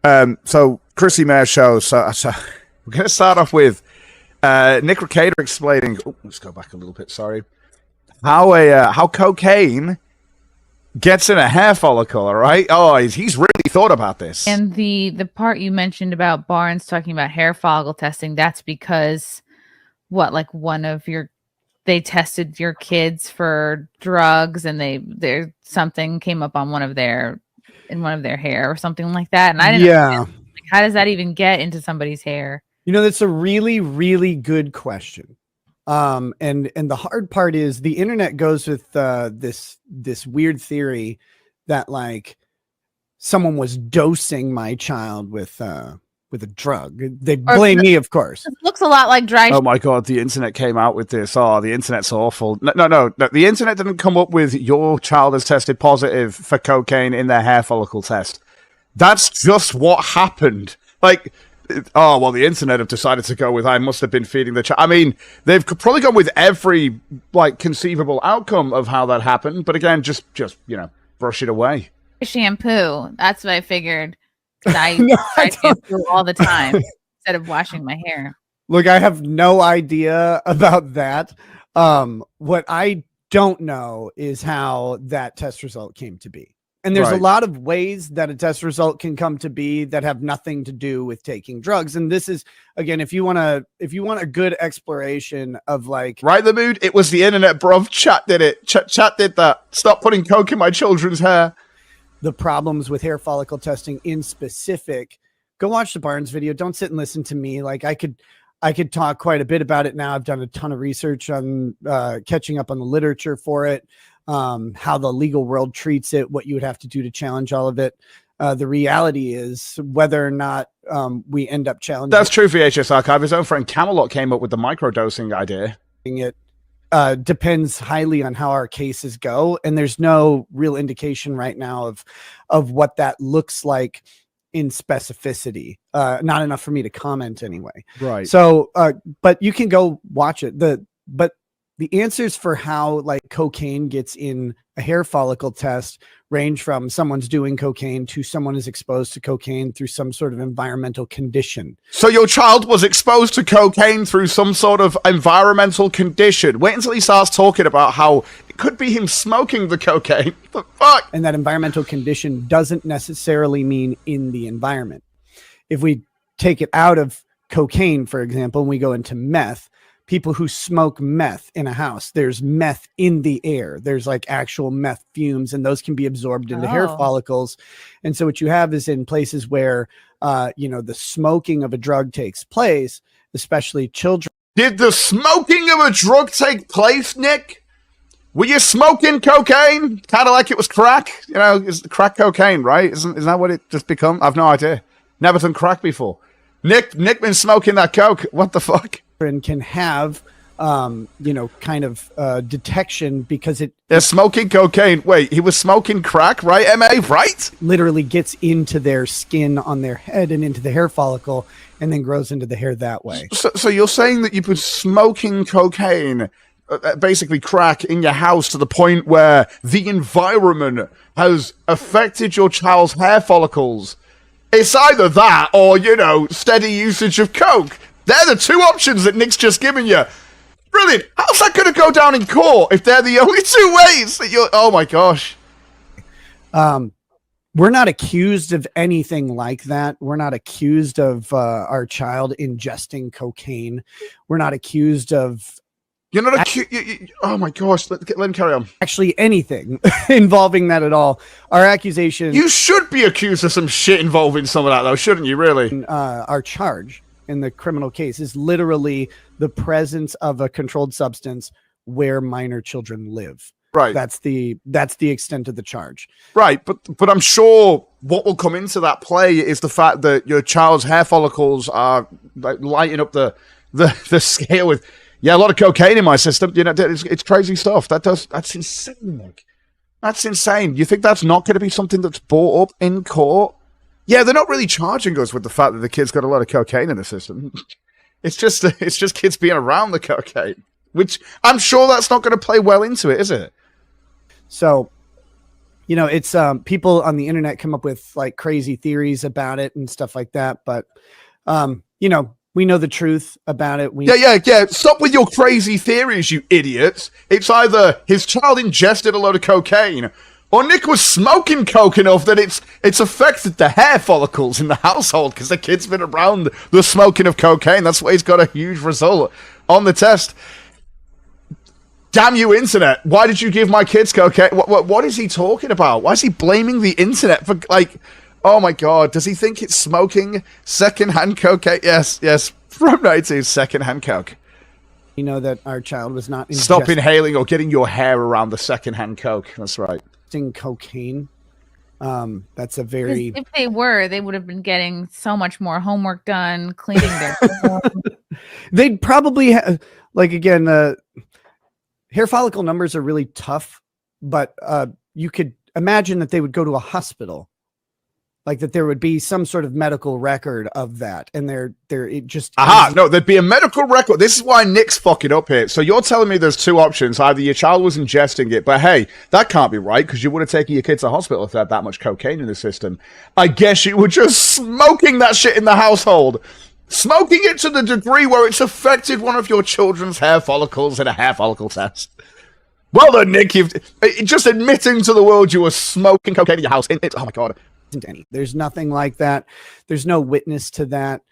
So Chrissie Mayr show. So we're going to start off with Nick Rekieta explaining. Oh, let's go back a little bit. Sorry. How cocaine gets in a hair follicle. All right. Oh, he's really thought about this. And the part you mentioned about Barnes talking about hair follicle testing, that's because they tested your kids for drugs and something came up on one of their hair or something like that. And I didn't know, how does that even get into somebody's hair? That's a really, really good question. And the hard part is the internet goes with this weird theory that like someone was dosing my child with a drug. They blame me, of course. It looks a lot like dry. Oh my god, the internet came out with this. Oh, the internet's awful. No. The internet didn't come up with your child has tested positive for cocaine in their hair follicle test. That's just what happened. Like, oh, well, the internet have decided to go with I must have been feeding the child. I mean, they've probably gone with every conceivable outcome of how that happened. But again, just brush it away. Shampoo. That's what I figured. I shampoo all the time instead of washing my hair. Look, I have no idea about that. What I don't know is how that test result came to be. And there's a lot of ways that a test result can come to be that have nothing to do with taking drugs. And this is, again, if you want a good exploration of like right the mood, it was the internet, bruv. Chat did it. Chat did that. Stop putting coke in my children's hair. The problems with hair follicle testing in specific, go watch the Barnes video. Don't sit and listen to me. Like I could talk quite a bit about it now. I've done a ton of research on catching up on the literature for it. How the legal world treats it, what you would have to do to challenge all of it. The reality is whether or not we end up challenging. That's true. VHS Archive. His own friend Camelot came up with the microdosing idea. It depends highly on how our cases go. And there's no real indication right now of what that looks like in specificity. Not enough for me to comment anyway. Right. So, but you can go watch it. But the answers for how like cocaine gets in a hair follicle test range from someone's doing cocaine to someone is exposed to cocaine through some sort of environmental condition. So your child was exposed to cocaine through some sort of environmental condition. Wait until he starts talking about how it could be him smoking the cocaine. The fuck? And that environmental condition doesn't necessarily mean in the environment. If we take it out of cocaine, for example, and we go into meth, people who smoke meth in a house, there's meth in the air. There's like actual meth fumes, and those can be absorbed into hair follicles. And so what you have is in places where, the smoking of a drug takes place, especially children. Did the smoking of a drug take place, Nick? Were you smoking cocaine? Kind of like it was crack? It's crack cocaine, right? Isn't that what it just become? I've no idea. Never done crack before. Nick been smoking that coke. What the fuck? Can have detection because they're smoking cocaine. Wait, he was smoking crack, right? Right? Literally gets into their skin on their head and into the hair follicle and then grows into the hair that way. So you're saying that you've been smoking cocaine, basically crack, in your house to the point where the environment has affected your child's hair follicles. It's either that or, steady usage of coke. They're the two options that Nick's just given you. Brilliant. How's that going to go down in court if they're the only two ways that you're... Oh, my gosh. We're not accused of anything like that. We're not accused of our child ingesting cocaine. We're not accused of... You're not accused... Oh, my gosh. Let him carry on. Actually, anything involving that at all. Our accusation... You should be accused of some shit involving some of that, though, shouldn't you, really? Our charge in the criminal case is literally the presence of a controlled substance where minor children live. Right. That's the extent of the charge. Right. But I'm sure what will come into that play is the fact that your child's hair follicles are like lighting up the scale with, a lot of cocaine in my system. It's crazy stuff. That's insane, Nick. That's insane. You think that's not going to be something that's brought up in court? Yeah, they're not really charging us with the fact that the kid's got a lot of cocaine in the system. It's just kids being around the cocaine, which I'm sure that's not going to play well into it, is it? So you know, it's people on the internet come up with like crazy theories about it and stuff like that. But, you know, we know the truth about it. Yeah. Stop with your crazy theories, you idiots. It's either his child ingested a load of cocaine, or Nick was smoking coke enough that it's affected the hair follicles in the household because the kid's been around the smoking of cocaine. That's why he's got a huge result on the test. Damn you, internet. Why did you give my kids cocaine? What is he talking about? Why is he blaming the internet for, like, oh my god, does he think it's smoking secondhand cocaine? Yes. From 19, secondhand coke. You know that our child was not Stop inhaling or getting your hair around the secondhand coke. That's right. Cocaine. That's a very... If they were, they would have been getting so much more homework done, cleaning their home. They'd probably have, like, again, hair follicle numbers are really tough, but you could imagine that they would go to a hospital, like that there would be some sort of medical record of that. And it just... No, there'd be a medical record. This is why Nick's fucking up here. So you're telling me there's two options. Either your child was ingesting it, but hey, that can't be right because you would have taken your kids to hospital if they had that much cocaine in the system. I guess you were just smoking that shit in the household. Smoking it to the degree where it's affected one of your children's hair follicles in a hair follicle test. Well done, Nick. You've just admitting to the world you were smoking cocaine in your house. Oh my god. There's nothing like that. There's no witness to that.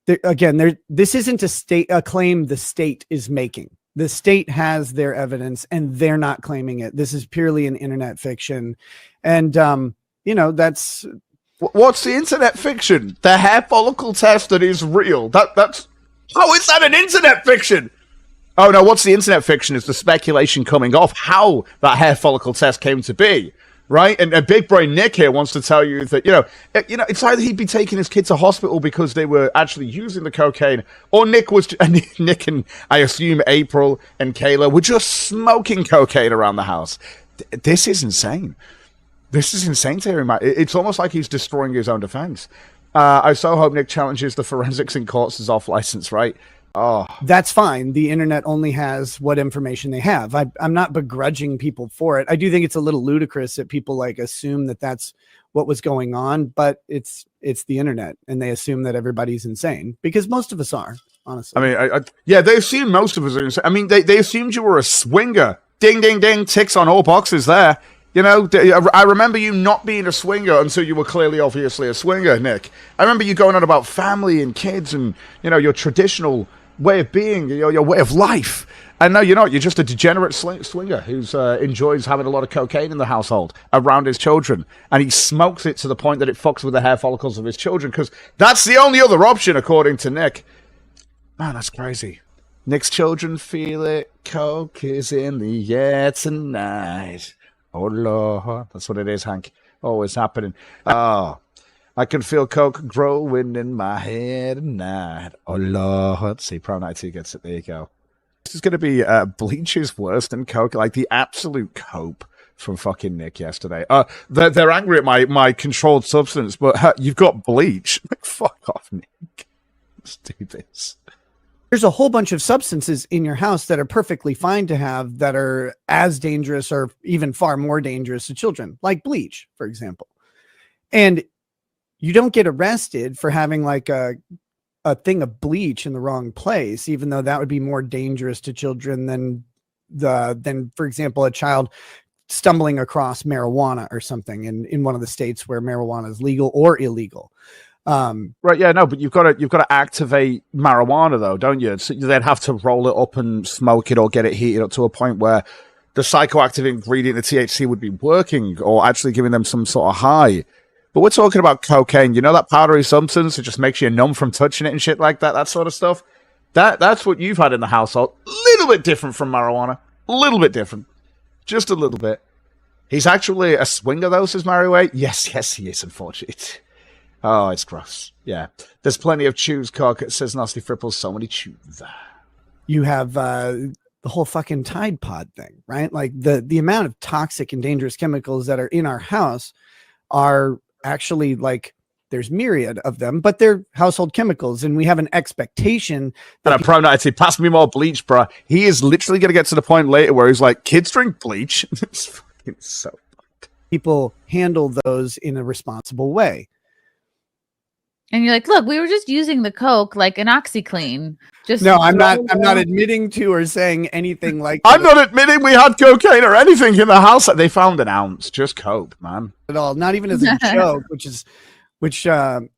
This isn't a claim the state is making. The state has their evidence and they're not claiming it. This is purely an internet fiction. And, you know, that's... What's the internet fiction? The hair follicle test that is real. That's how is that an internet fiction? Oh no, what's the internet fiction is the speculation coming off how that hair follicle test came to be, right? And Big Brain Nick here wants to tell you that, you know, it's either he'd be taking his kid to hospital because they were actually using the cocaine, or Nick and I assume April and Kayla were just smoking cocaine around the house. This is insane. This is insane to hear him. It's almost like he's destroying his own defense. I so hope Nick challenges the forensics in courts as off license, right? Oh, that's fine. The internet only has what information they have. I'm not begrudging people for it. I do think it's a little ludicrous that people like assume that that's what was going on, but it's the internet and they assume that everybody's insane because most of us are, honestly. I mean, yeah, they assume most of us are insane. I mean, they assumed you were a swinger. Ding, ding, ding. Ticks on all boxes there. You know, I remember you not being a swinger until you were clearly, obviously, a swinger, Nick. I remember you going on about family and kids and, you know, your traditional way of being, your way of life. And no, you're not. You're just a degenerate swinger who enjoys having a lot of cocaine in the household around his children. And he smokes it to the point that it fucks with the hair follicles of his children because that's the only other option, according to Nick. Man, that's crazy. Nick's children feel it. Coke is in the air tonight. Oh, Lord. That's what it is, Hank. Oh, it's happening. Oh, I can feel coke growing in my head tonight. Oh, Lord. See, Pro 92 gets it. There you go. This is going to be bleach is worse than coke. Like the absolute cope from fucking Nick yesterday. They're angry at my controlled substance, but you've got bleach. Fuck off, Nick. Let's do this. There's a whole bunch of substances in your house that are perfectly fine to have that are as dangerous or even far more dangerous to children, like bleach, for example. And you don't get arrested for having like a thing of bleach in the wrong place, even though that would be more dangerous to children than, for example, a child stumbling across marijuana or something in one of the states where marijuana is legal or illegal. Right, yeah, no, but you've got to activate marijuana though, don't you? So they'd have to roll it up and smoke it or get it heated up to a point where the psychoactive ingredient, the THC, would be working or actually giving them some sort of high. But we're talking about cocaine, you know, that powdery substance that just makes you numb from touching it and shit like that sort of stuff. That's what you've had in the household. Little bit different from marijuana. A little bit different. Just a little bit. He's actually a swinger though, says Mary. Yes, he is, unfortunately. Oh, it's gross. Yeah. There's plenty of chews, cock. It says Nasty Fripples. So many chews. You have the whole fucking Tide Pod thing, right? Like the amount of toxic and dangerous chemicals that are in our house are actually like there's myriad of them, but they're household chemicals. And we have an expectation. And I'm proud to pass me more bleach, bro. He is literally going to get to the point later where he's like, kids drink bleach. It's fucking so fucked. people handle those in a responsible way. And you're like, look, we were just using the Coke like an OxyClean. Just no, I'm not admitting to or saying anything like that. I'm not admitting we had cocaine or anything in the house. They found an ounce, just coke, man. At all, not even as a joke,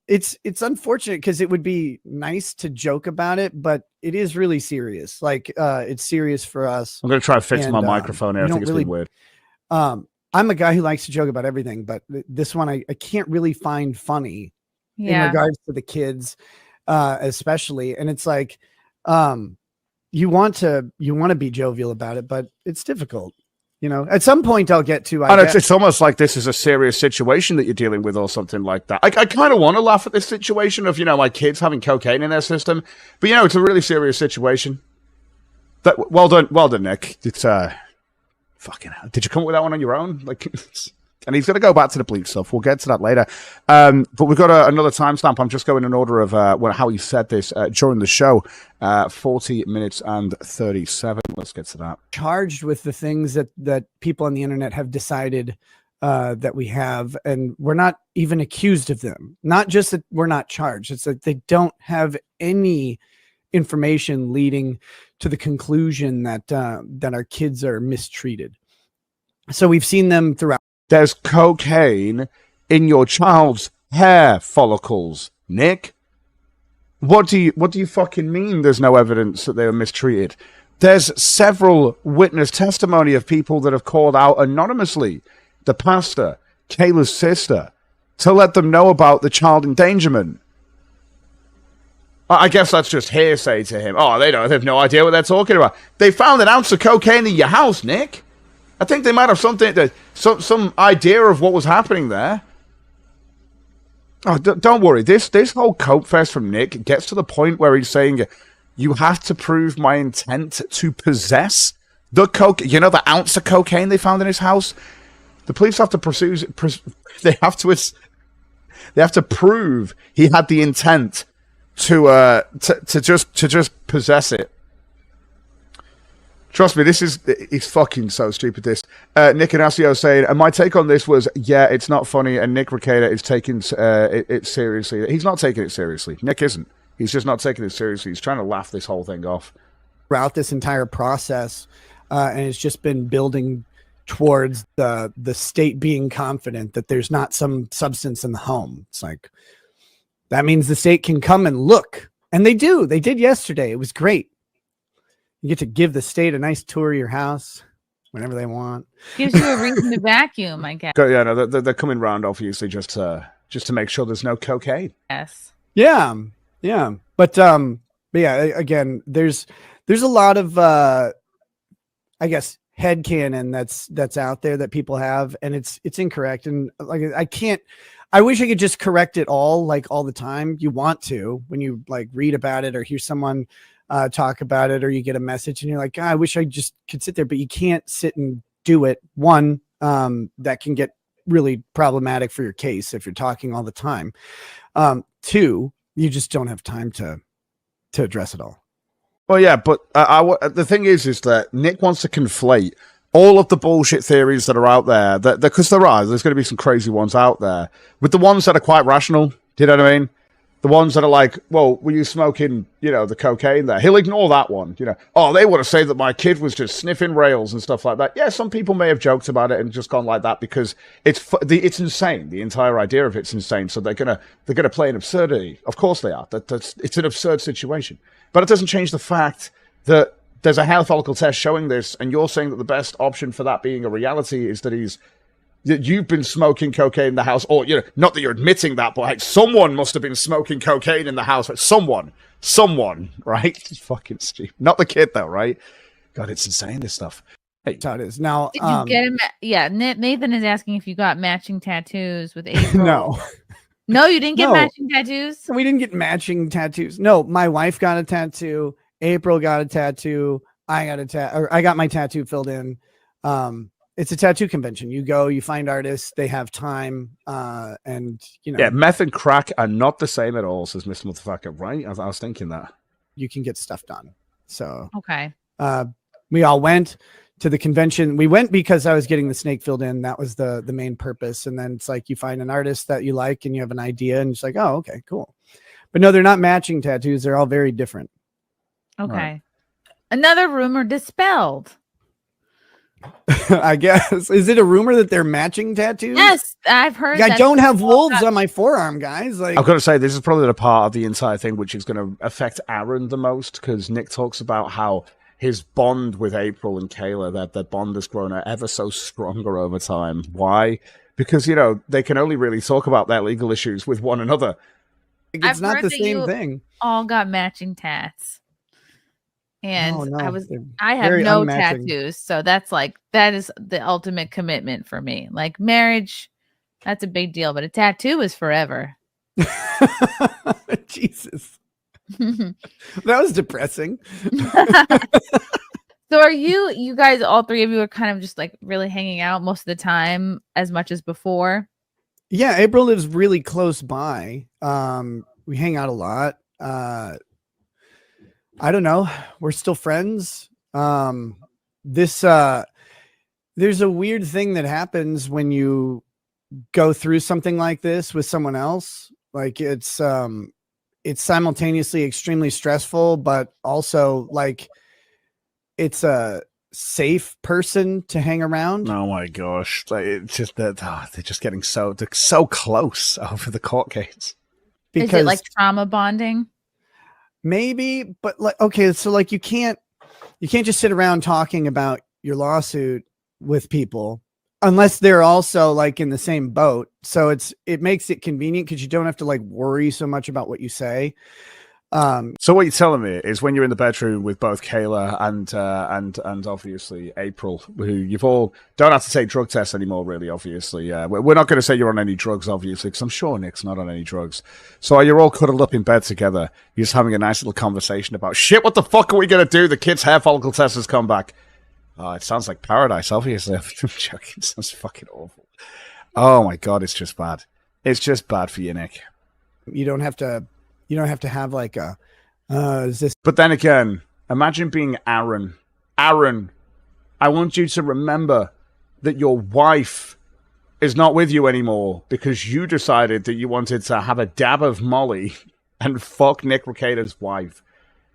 it's unfortunate because it would be nice to joke about it, but it is really serious. Like it's serious for us. I'm gonna try to fix my microphone here. I think it's been weird. I'm a guy who likes to joke about everything, but this one I can't really find funny. In regards to the kids, especially. And it's like, you want to be jovial about it, but it's difficult. You know, at some point I'll get to, it's almost like this is a serious situation that you're dealing with or something like that. I kind of want to laugh at this situation of, my kids having cocaine in their system, but it's a really serious situation. Well done, Nick. It's, fucking hell. Did you come up with that one on your own? Like, and he's going to go back to the bleach stuff. We'll get to that later. But we've got another timestamp. I'm just going in order of how he said this during the show. 40 minutes and 37. Let's get to that. Charged with the things that people on the internet have decided that we have, and we're not even accused of them. Not just that we're not charged. It's that they don't have any information leading to the conclusion that our kids are mistreated. So we've seen them throughout. There's cocaine in your child's hair follicles, Nick. What do you fucking mean there's no evidence that they were mistreated? There's several witness testimony of people that have called out anonymously the pastor, Kayla's sister, to let them know about the child endangerment. I guess that's just hearsay to him. Oh, they have no idea what they're talking about. They found an ounce of cocaine in your house, Nick. I think they might have some idea of what was happening there. Oh, don't worry. This whole coke fest from Nick gets to the point where he's saying, you have to prove my intent to possess the coke. The ounce of cocaine they found in his house. The police have to pursue. They have to prove he had the intent to just possess it. Trust me, it's fucking so stupid, this. Nick Inacio saying, and my take on this was, yeah, it's not funny, and Nick Rekieta is taking it seriously. He's not taking it seriously. Nick isn't. He's just not taking it seriously. He's trying to laugh this whole thing off. Throughout this entire process, and it's just been building towards the state being confident that there's not some substance in the home. It's like, that means the state can come and look. And they do. They did yesterday. It was great. You get to give the state a nice tour of your house whenever they want. Gives you a reason to vacuum, I guess. Yeah, no, they're coming round, obviously, just to make sure there's no cocaine. Yes. Yeah. But yeah, again, there's a lot of I guess headcanon that's out there that people have, and it's incorrect. And like I wish I could just correct it all the time. You want to when you read about it or hear someone talk about it, or you get a message and you're like, I wish I just could sit there, but you can't sit and do it. One, that can get really problematic for your case if you're talking all the time. Two, you just don't have time to address it all. Well, yeah, but the thing is that Nick wants to conflate all of the bullshit theories that are out there, because there's going to be some crazy ones out there, with the ones that are quite rational. Do you know what I mean? The ones that are like, well, were you smoking, the cocaine there? He'll ignore that one. Oh, they want to say that my kid was just sniffing rails and stuff like that. Yeah, some people may have joked about it and just gone like that because it's insane. The entire idea of it's insane. So they're gonna play an absurdity. Of course they are. It's an absurd situation. But it doesn't change the fact that there's a hair follicle test showing this, and you're saying that the best option for that being a reality is that you've been smoking cocaine in the house, or not that you're admitting that, but someone must have been smoking cocaine in the house. Someone, right? It's fucking stupid. Not the kid though, right? God, it's insane, this stuff. Hey, that's how it is. Now, did you get him? Yeah, Nathan is asking if you got matching tattoos with April. No, you didn't get matching tattoos. We didn't get matching tattoos. No, my wife got a tattoo. April got a tattoo. I got my tattoo filled in. It's a tattoo convention. You go, you find artists, they have time, and Yeah, meth and crack are not the same at all, says Mr. Motherfucker, right? I was thinking that. You can get stuff done. So okay. We all went to the convention. We went because I was getting the snake filled in. That was the main purpose. And then it's like you find an artist that you like and you have an idea and it's like, oh, okay, cool. But no, they're not matching tattoos. They're all very different. Okay. Right. Another rumor dispelled. I guess. Is it a rumor that they're matching tattoos? Yes, I've heard. I don't have wolves on my forearm, guys. Like, I've got to say, this is probably the part of the entire thing which is going to affect Aaron the most, because Nick talks about how his bond with April and Kayla, that their bond has grown ever so stronger over time. Why? Because, you know, they can only really talk about their legal issues with one another. it's not the same thing. All got matching tats. And No, I have no tattoos. So that is the ultimate commitment for me. Like marriage, that's a big deal, but a tattoo is forever. Jesus. That was depressing. So are you guys, all three of you are kind of just like really hanging out most of the time as much as before? Yeah, April lives really close by. We hang out a lot. I don't know. We're still friends. There's a weird thing that happens when you go through something like this with someone else. Like it's simultaneously extremely stressful, but also like it's a safe person to hang around. Oh my gosh. Like, it's just that they're just getting so close over the court case. Is it like trauma bonding? Maybe, but like, okay, so like you can't just sit around talking about your lawsuit with people unless they're also like in the same boat. So it makes it convenient because you don't have to like worry so much about what you say. So what you're telling me is when you're in the bedroom with both Kayla and obviously April, who you've all don't have to take drug tests anymore, really, obviously. We're not going to say you're on any drugs, obviously, because I'm sure Nick's not on any drugs. So you're all cuddled up in bed together. You're just having a nice little conversation about, shit, what the fuck are we going to do? The kid's hair follicle test has come back. Oh, it sounds like paradise, obviously. I'm joking. It sounds fucking awful. Oh my God, it's just bad. It's just bad for you, Nick. You don't have to have like a, is this? But then again, imagine being Aaron. Aaron, I want you to remember that your wife is not with you anymore because you decided that you wanted to have a dab of Molly and fuck Nick Rekieta's wife.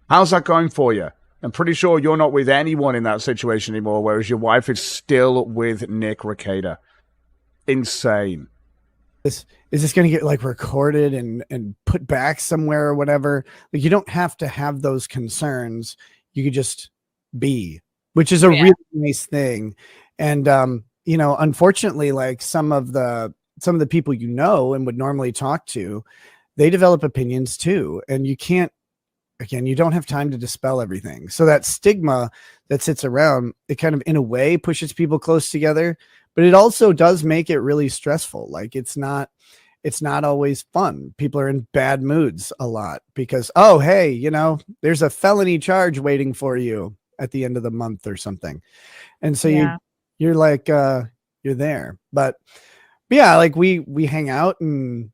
How's that going for you? I'm pretty sure you're not with anyone in that situation anymore, whereas your wife is still with Nick Rekieta. Insane. Is this going to get like recorded and put back somewhere or whatever? Like you don't have to have those concerns. You could just be, which is a really nice thing. And, unfortunately, like some of the people, and would normally talk to, they develop opinions too. And you don't have time to dispel everything. So that stigma that sits around, it kind of in a way pushes people close together, but it also does make it really stressful. Like it's not always fun. People are in bad moods a lot because, oh, hey, there's a felony charge waiting for you at the end of the month or something. And so you're like, you're there, but yeah, like we hang out and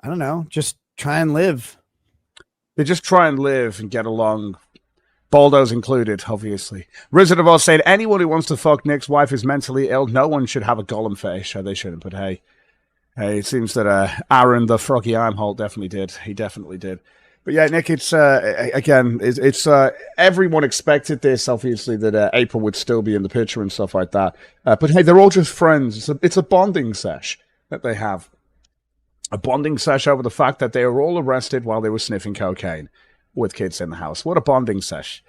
I don't know, just try and live. They just try and live and get along. Baldo's included, obviously. Rizard of Oz said, anyone who wants to fuck Nick's wife is mentally ill. No one should have a golem fetish. They shouldn't, but hey, it seems that Aaron, the froggy armhole, definitely did. He definitely did. But yeah, Nick, it's everyone expected this, obviously, that April would still be in the picture and stuff like that. But hey, they're all just friends. It's a bonding sesh that they have. A bonding sesh over the fact that they were all arrested while they were sniffing cocaine with kids in the house. What a bonding sesh.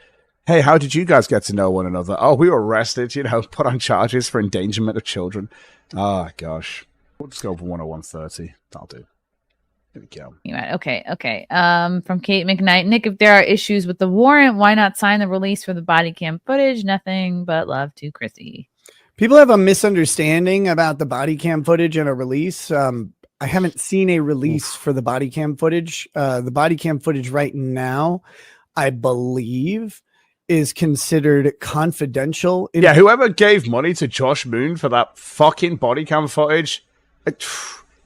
Hey, how did you guys get to know one another? Oh, we were arrested, put on charges for endangerment of children. Oh, gosh. We'll just go for 101.30. That'll do. Here we go. Okay. From Kate McKnight. Nick, if there are issues with the warrant, why not sign the release for the body cam footage? Nothing but love to Chrissie. People have a misunderstanding about the body cam footage and a release. I haven't seen a release for the body cam footage. The body cam footage right now, I believe, is considered confidential. Whoever gave money to Josh Moon for that fucking body cam footage,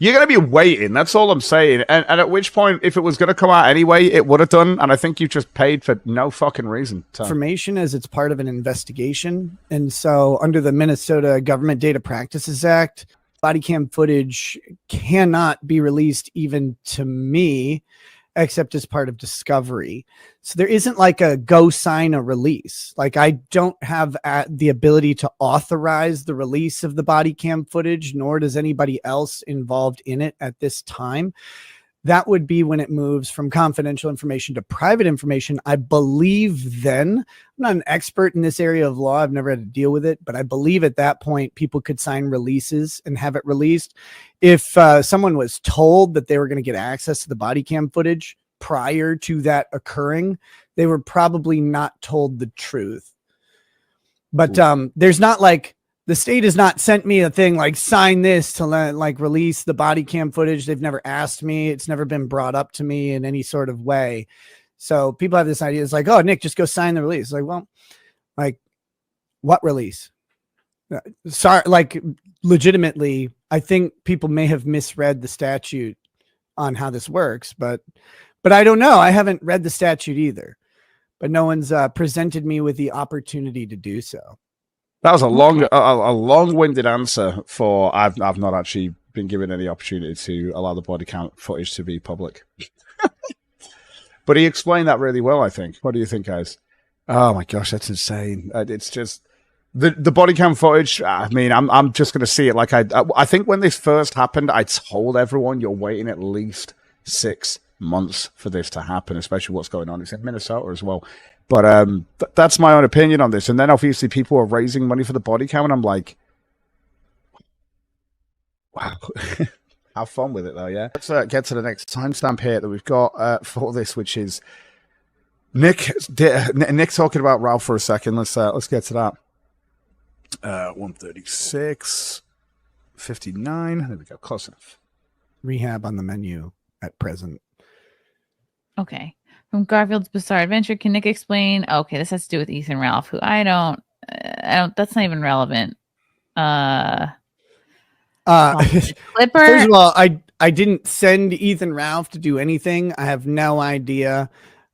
You're going to be waiting. That's all I'm saying. And at which point, if it was going to come out anyway, it would have done. And I think you just paid for no fucking reason. So. Information as it's part of an investigation. And so under the Minnesota Government Data Practices Act, body cam footage cannot be released even to me, except as part of discovery. So there isn't like a go sign a release. Like I don't have the ability to authorize the release of the body cam footage, nor does anybody else involved in it at this time. That would be when it moves from confidential information to private information. I believe then, I'm not an expert in this area of law. I've never had to deal with it, but I believe at that point, people could sign releases and have it released. If someone was told that they were going to get access to the body cam footage prior to that occurring, they were probably not told the truth. But there's not like, the state has not sent me a thing like sign this to like release the body cam footage. They've never asked me. It's never been brought up to me in any sort of way. So people have this idea. It's like, oh, Nick, just go sign the release. Like, well, like what release? Sorry, like legitimately, I think people may have misread the statute on how this works, but I don't know. I haven't read the statute either, but no one's presented me with the opportunity to do so. That was a long-winded answer for I've not actually been given any opportunity to allow the body count footage to be public. But he explained that really well, I think. What do you think, guys? Oh my gosh, that's insane. It's just the body cam footage. I mean, I'm just going to see it like I think when this first happened, I told everyone you're waiting at least 6 months for this to happen, especially what's going on. It's in Minnesota as well. But that's my own opinion on this. And then obviously people are raising money for the body cam, and I'm like, wow, have fun with it though, yeah? Let's get to the next timestamp here that we've got for this, which is Nick talking about Ralph for a second. Let's get to that. 136:59. There we go. Close enough. Rehab on the menu at present. Okay. From Garfield's Bizarre Adventure, can Nick explain? Okay, this has to do with Ethan Ralph, who I don't. That's not even relevant. Clipper. Clipper. First of all, I didn't send Ethan Ralph to do anything. I have no idea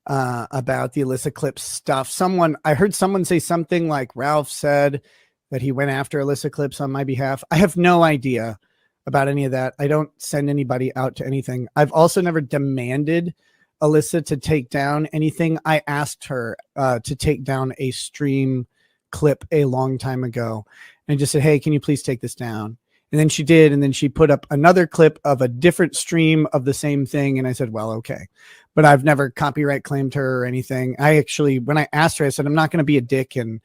about the Alyssa Clips stuff. I heard someone say something like Ralph said that he went after Alyssa Clips on my behalf. I have no idea about any of that. I don't send anybody out to anything. I've also never demanded Alyssa to take down anything. I asked her to take down a stream clip a long time ago and just said, hey, can you please take this down? And then she did. And then she put up another clip of a different stream of the same thing. And I said, well, okay. But I've never copyright claimed her or anything. When I asked her, I said, I'm not going to be a dick and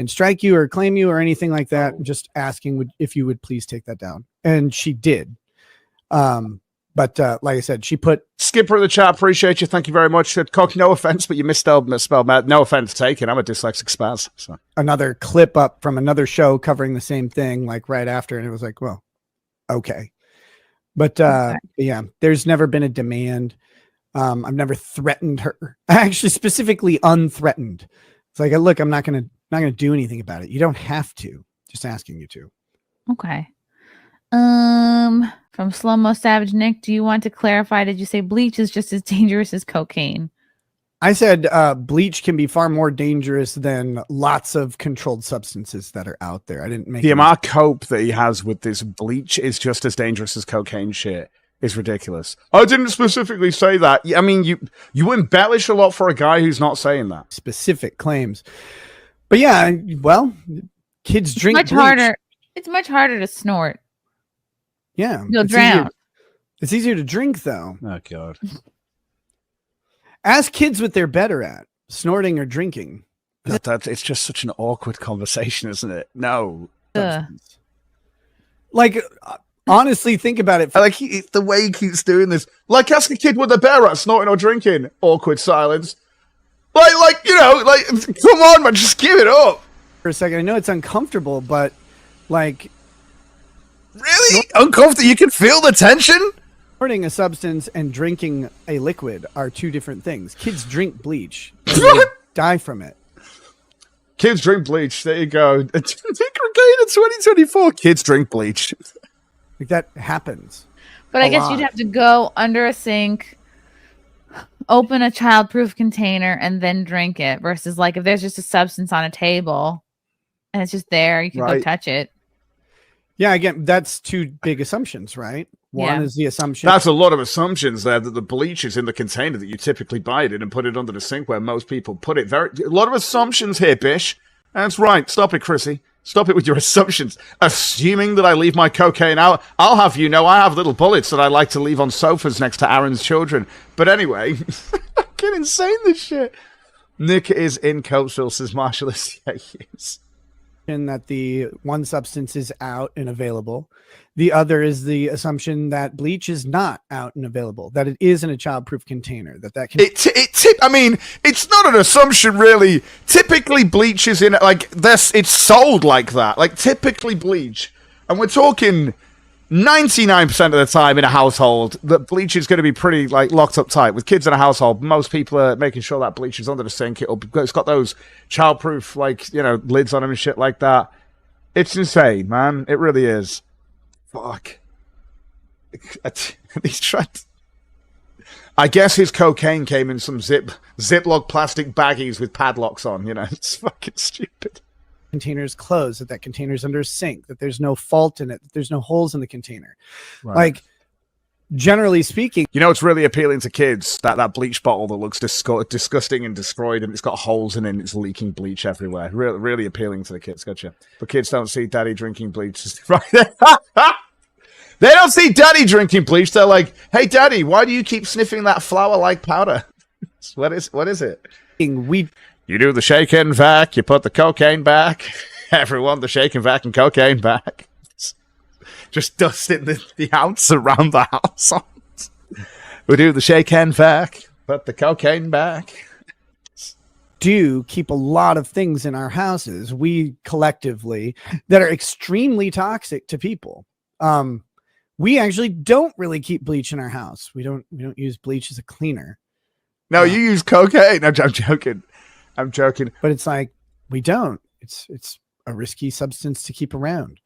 strike you or claim you or anything like that. I'm just asking if you would please take that down. And she did. But like I said, she put Skipper in the chat. Appreciate you. Thank you very much. Cock, no offense, but you misspelled Matt. No offense taken. I'm a dyslexic spaz. So. Another clip up from another show covering the same thing, like right after. And it was like, well, okay. But yeah, there's never been a demand. I've never threatened her. I actually specifically unthreatened. It's like, look, I'm not going to do anything about it. You don't have to. Just asking you to. Okay. From Slow Mo Savage Nick, do you want to clarify? Did you say bleach is just as dangerous as cocaine? I said bleach can be far more dangerous than lots of controlled substances that are out there. I didn't make the amount of cope that he has with this bleach is just as dangerous as cocaine shit. Is ridiculous. I didn't specifically say that. I mean, you embellish a lot for a guy who's not saying that. Specific claims. But yeah, well, kids drink much bleach. Harder. It's much harder to snort. Yeah. You'll drown. It's easier to drink, though. Oh, God. Ask kids what they're better at, snorting or drinking. It's just such an awkward conversation, isn't it? No. Like, honestly, think about it. Like the way he keeps doing this. Like, ask a kid what they're better at, snorting or drinking. Awkward silence. Like come on, man, just give it up. For a second, I know it's uncomfortable, but, like... Really? Uncomfortable? You can feel the tension? Snorting a substance and drinking a liquid are two different things. Kids drink bleach. They die from it. Kids drink bleach. There you go. Rekieta 2024. Kids drink bleach. Like that happens. But I guess you'd have to go under a sink, open a childproof container, and then drink it. Versus like if there's just a substance on a table and it's just there, you can go touch it. Yeah, again, that's two big assumptions, right? One is the assumption. That's a lot of assumptions there, that the bleach is in the container that you typically buy it in and put it under the sink where most people put it. A lot of assumptions here, Bish. That's right. Stop it, Chrissie. Stop it with your assumptions. Assuming that I leave my cocaine out. I'll have you know I have little bullets that I like to leave on sofas next to Aaron's children. But anyway, fucking insane this shit. Nick is in Copesville, says Marshall. Yeah, he is. That the one substance is out and available. The other is the assumption that bleach is not out and available, that it is in a childproof container. That can. I mean, it's not an assumption really. Typically, bleach is in like this. It's sold like that. Like typically bleach, and we're talking 99% of the time in a household that bleach is going to be pretty like locked up tight. With kids in a household, most people are making sure that bleach is under the sink. It's got those childproof like lids on them and shit like that. It's insane, man. It really is. Fuck. He's trying. I guess his cocaine came in some Ziploc plastic baggies with padlocks on. It's fucking stupid. Containers closed, that container's under a sink, that there's no fault in it, that there's no holes in the container. Right. Like, generally speaking, it's really appealing to kids, that bleach bottle that looks disgusting and destroyed, and it's got holes in it and it's leaking bleach everywhere. Really, really appealing to the kids. Gotcha. But kids don't see daddy drinking bleach. Right there. They don't see daddy drinking bleach. They're like, hey daddy, why do you keep sniffing that flower like powder? What is it? You do the shake and vac, you put the cocaine back. Everyone, the shake and vac and cocaine back. Just dusting the ounce around the house. We do the shake and vac, put the cocaine back. Do keep a lot of things in our houses, we collectively, that are extremely toxic to people. We actually don't really keep bleach in our house. We don't use bleach as a cleaner. No, you use cocaine. I'm joking. But it's like, we don't. It's a risky substance to keep around.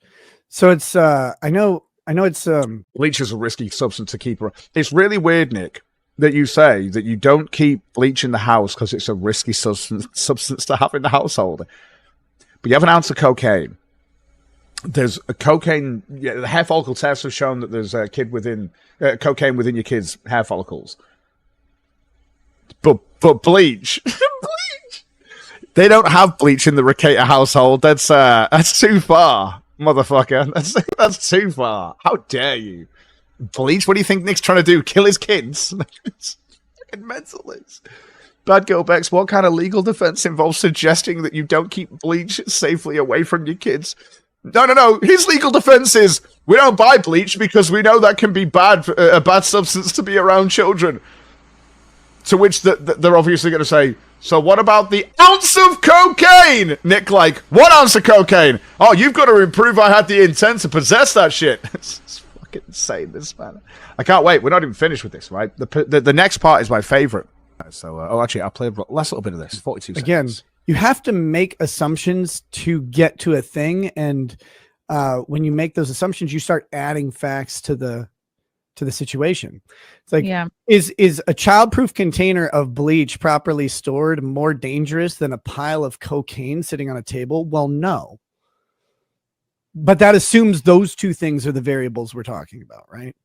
So it's I know it's bleach is a risky substance to keep around. It's really weird, Nick, that you say that you don't keep bleach in the house because it's a risky substance to have in the household. But you have an ounce of cocaine. There's a cocaine. Yeah, the hair follicle tests have shown that there's a cocaine within your kids' hair follicles. But bleach. They don't have bleach in the Rekieta household. That's too far, motherfucker. That's too far. How dare you? Bleach? What do you think Nick's trying to do? Kill his kids? It's fucking mental. Bad Girl Bex, what kind of legal defense involves suggesting that you don't keep bleach safely away from your kids? No. His legal defense is, we don't buy bleach because we know that can be a bad substance to be around children. To which they're obviously going to say, so what about the ounce of cocaine? Nick, like, what ounce of cocaine? Oh, you've got to prove I had the intent to possess that shit. It's fucking insane, this man. I can't wait. We're not even finished with this, right? The next part is my favorite. So, actually, I'll play a last little bit of this. 42 seconds. Again, you have to make assumptions to get to a thing. And when you make those assumptions, you start adding facts to the situation. It's like, is a childproof container of bleach properly stored more dangerous than a pile of cocaine sitting on a table? Well, no. But that assumes those two things are the variables we're talking about, right?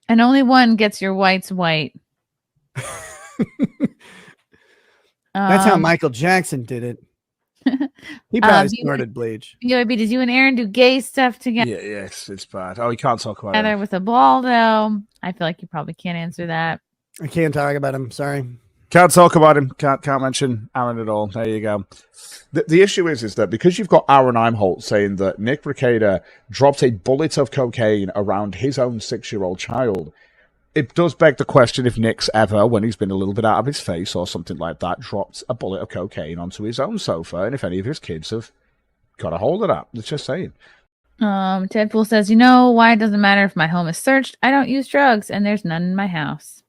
And only one gets your whites white. That's how Michael Jackson did it. He probably snorted bleach. UAB, did you and Aaron do gay stuff together? Yeah, yes, it's bad. Oh, you can't talk about together it. With a ball, though. I feel like you probably can't answer that. I can't talk about him. Sorry. Can't talk about him. Can't mention Aaron at all. There you go. The issue is that because you've got Aaron Imholt saying that Nick Rekieta dropped a bullet of cocaine around his own 6-year-old child, it does beg the question if Nick's ever, when he's been a little bit out of his face or something like that, dropped a bullet of cocaine onto his own sofa, and if any of his kids have got a hold of that. It's just saying. Ted Fool says, you know why it doesn't matter if my home is searched? I don't use drugs, and there's none in my house.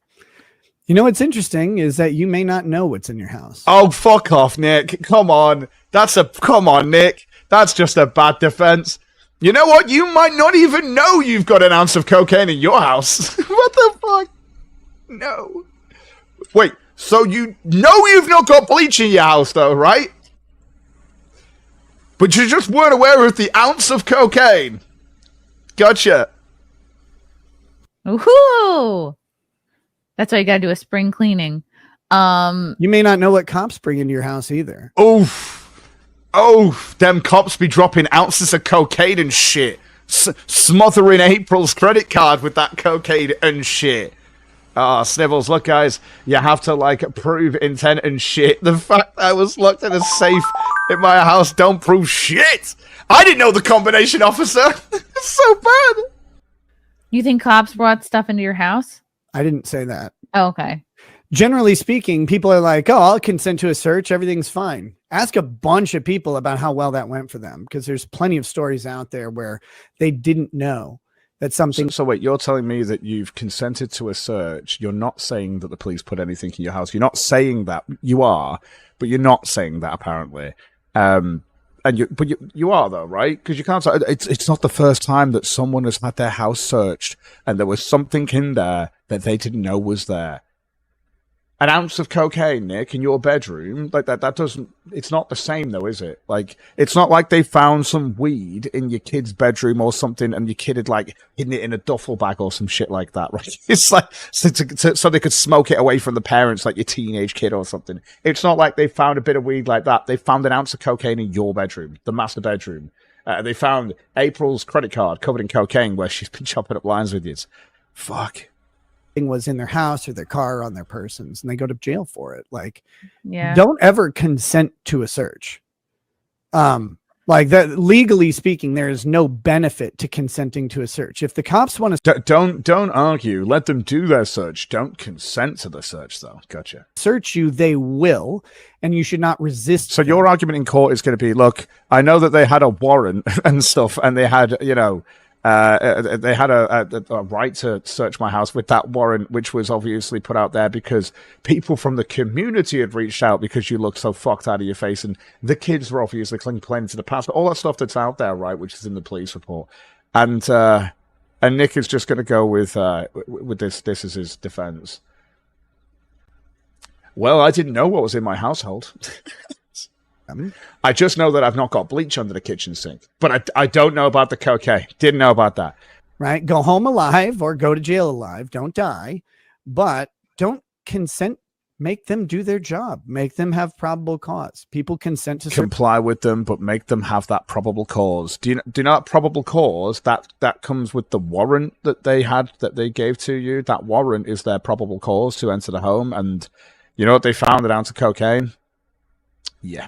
You know what's interesting is that you may not know what's in your house. Oh, fuck off, Nick. Come on. Come on, Nick. That's just a bad defense. You know what? You might not even know you've got an ounce of cocaine in your house. What the fuck? No. Wait, so you know you've not got bleach in your house, though, right? But you just weren't aware of the ounce of cocaine. Gotcha. Woohoo! That's why you gotta do a spring cleaning. You may not know what cops bring into your house either. Oof. Them cops be dropping ounces of cocaine and shit. Smothering April's credit card with that cocaine and shit. Snivels, look, guys, you have to, like, prove intent and shit. The fact that I was locked in a safe in my house don't prove shit. I didn't know the combination, officer. It's so bad. You think cops brought stuff into your house? I didn't say that. Oh, okay. Generally speaking, people are like, oh, I'll consent to a search. Everything's fine. Ask a bunch of people about how well that went for them, because there's plenty of stories out there where they didn't know that something. So wait, you're telling me that you've consented to a search. You're not saying that the police put anything in your house. You're not saying that. You are, but you're not saying that apparently. But you are though, right? Because you can't. It's not the first time that someone has had their house searched and there was something in there that they didn't know was there. An ounce of cocaine, Nick, in your bedroom, like that doesn't, it's not the same though, is it? Like, it's not like they found some weed in your kid's bedroom or something and your kid had, like, hidden it in a duffel bag or some shit like that, right? It's like, so they could smoke it away from the parents, like your teenage kid or something. It's not like they found a bit of weed like that. They found an ounce of cocaine in your bedroom, the master bedroom. They found April's credit card covered in cocaine where she's been chopping up lines with you. Fuck. Was in their house or their car or on their persons, and they go to jail for it. Like, yeah, don't ever consent to a search. Like that, legally speaking, there is no benefit to consenting to a search. If the cops want to don't argue, let them do their search. Don't consent to the search, though. Gotcha. Search you, they will, and you should not resist. So your argument in court is going to be, look, I know that they had a warrant and stuff, and they had, you know, they had a right to search my house with that warrant, which was obviously put out there because people from the community had reached out because you looked so fucked out of your face, and the kids were obviously complaining to the past. All that stuff that's out there, right, which is in the police report, and Nick is just going to go with this. This is his defense. Well, I didn't know what was in my household. I just know that I've not got bleach under the kitchen sink, but I don't know about the cocaine. Didn't know about that. Right. Go home alive or go to jail alive. Don't die, but don't consent. Make them do their job. Make them have probable cause. People consent to comply with them, but make them have that probable cause. Do you know that probable cause that comes with the warrant that they had, that they gave to you? That warrant is their probable cause to enter the home. And you know what they found? An ounce of cocaine. Yeah.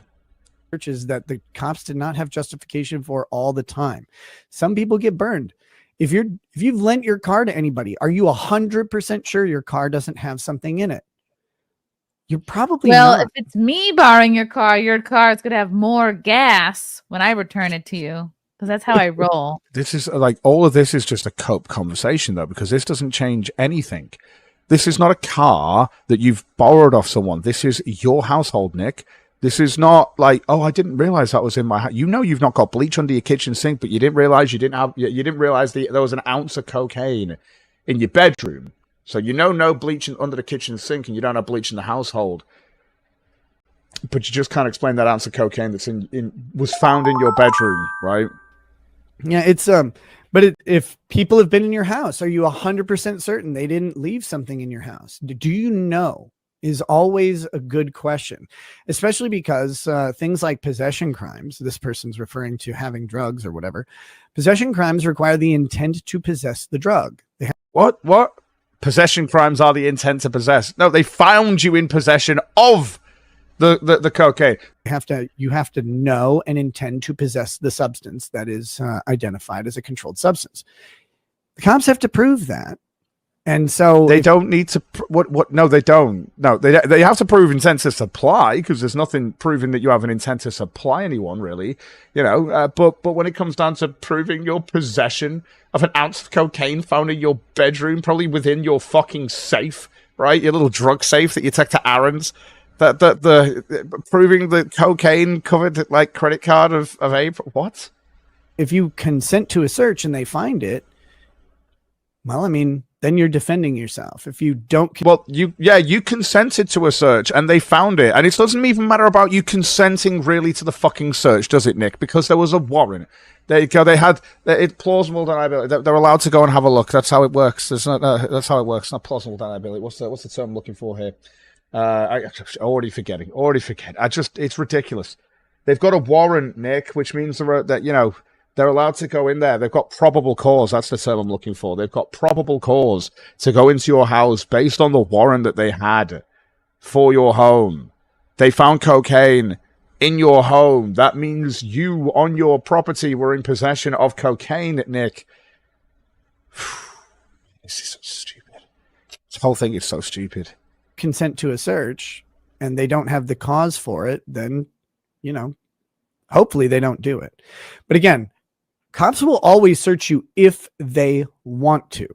Searches that the cops did not have justification for all the time. Some people get burned. If you've lent your car to anybody, are you 100% sure your car doesn't have something in it? You're probably not. If it's me borrowing your car is going to have more gas when I return it to you, because that's how I roll. This is like, all of this is just a cope conversation though, because this doesn't change anything. This is not a car that you've borrowed off someone. This is your household, Nick. This is not like, oh, I didn't realize that was in my house. You know, you've not got bleach under your kitchen sink, but you didn't realize there was an ounce of cocaine in your bedroom. So you know no bleach under the kitchen sink, and you don't have bleach in the household. But you just can't explain that ounce of cocaine that's was found in your bedroom, right? Yeah, it's but if people have been in your house, are you 100% certain they didn't leave something in your house? Do you know? Is always a good question, especially because things like possession crimes, this person's referring to having drugs or whatever, possession crimes require the intent to possess the drug. What? Possession crimes are the intent to possess. No, they found you in possession of the cocaine. You have to know and intend to possess the substance that is identified as a controlled substance. The cops have to prove that. And so they don't need to. No, they don't. No, they have to prove intent to supply, because there's nothing proving that you have an intent to supply anyone, really. You know, but when it comes down to proving your possession of an ounce of cocaine found in your bedroom, probably within your fucking safe, right? Your little drug safe that you take to Aaron's. The proving the cocaine covered like credit card of April. What? if you consent to a search and they find it, well, I mean, then you're defending yourself. If you don't, you consented to a search and they found it, and it doesn't even matter about you consenting really to the fucking search, does it, Nick? Because there was a warrant. There you go. They had it plausible deniability. They're allowed to go and have a look. That's how it works. That's how it works. Not plausible deniability. What's the term I'm looking for here? I already forget. It's ridiculous. They've got a warrant, Nick, which means that they're allowed to go in there. They've got probable cause. That's the term I'm looking for. They've got probable cause to go into your house based on the warrant that they had for your home. They found cocaine in your home. That means you, on your property, were in possession of cocaine, Nick. This is so stupid. This whole thing is so stupid. Consent to a search and they don't have the cause for it, then, hopefully they don't do it. But again, cops will always search you if they want to.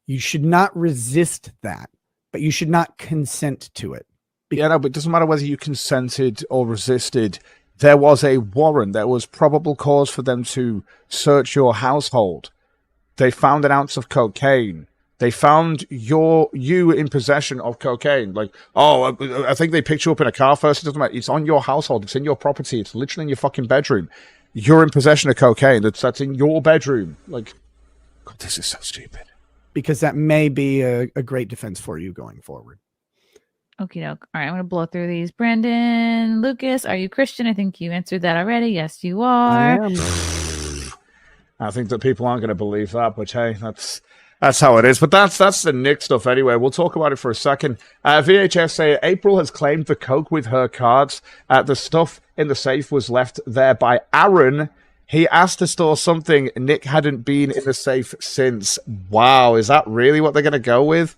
You should not resist that, but you should not consent to it. Yeah, no, but it doesn't matter whether you consented or resisted. There was a warrant. There was probable cause for them to search your household. They found an ounce of cocaine. They found you in possession of cocaine. Like, I think they picked you up in a car first. It doesn't matter. It's on your household. It's in your property. It's literally in your fucking bedroom. You're in possession of cocaine. That's in your bedroom. Like, God, this is so stupid. Because that may be a great defense for you going forward. Okie doke. All right, I'm going to blow through these. Brandon, Lucas, are you Christian? I think you answered that already. Yes, you are. I am. I think that people aren't going to believe that, but hey, that's how it is. But that's the Nick stuff anyway. We'll talk about it for a second. VHS say April has claimed the coke with her cards. The stuff in the safe was left there by Aaron. He asked to store something. Nick hadn't been in the safe since. Wow, is that really what they're going to go with?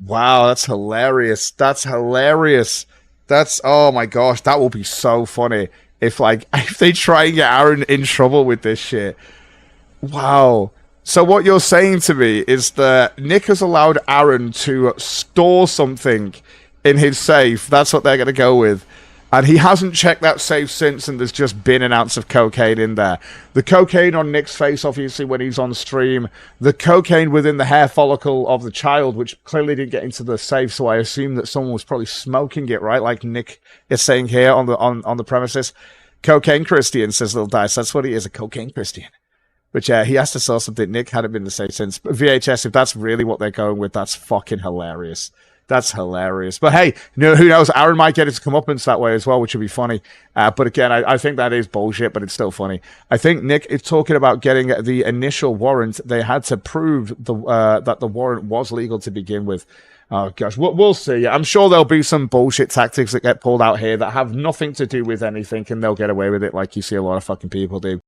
Wow, that's hilarious. That's hilarious. Oh my gosh, that will be so funny if they try and get Aaron in trouble with this shit. Wow. So what you're saying to me is that Nick has allowed Aaron to store something in his safe. That's what they're going to go with. And he hasn't checked that safe since, and there's just been an ounce of cocaine in there. The cocaine on Nick's face, obviously, when he's on stream. The cocaine within the hair follicle of the child, which clearly didn't get into the safe, so I assume that someone was probably smoking it, right? Like Nick is saying here on the premises. Cocaine Christian, says Little Dice. That's what he is, a cocaine Christian. But yeah, he has to sell something. Nick hadn't been the same since. But VHS, if that's really what they're going with, that's fucking hilarious. That's hilarious. But hey, who knows? Aaron might get his comeuppance that way as well, which would be funny. But again, I think that is bullshit, but it's still funny. I think Nick is talking about getting the initial warrant. They had to prove that the warrant was legal to begin with. Oh, gosh. We'll see. I'm sure there'll be some bullshit tactics that get pulled out here that have nothing to do with anything, and they'll get away with it like you see a lot of fucking people do.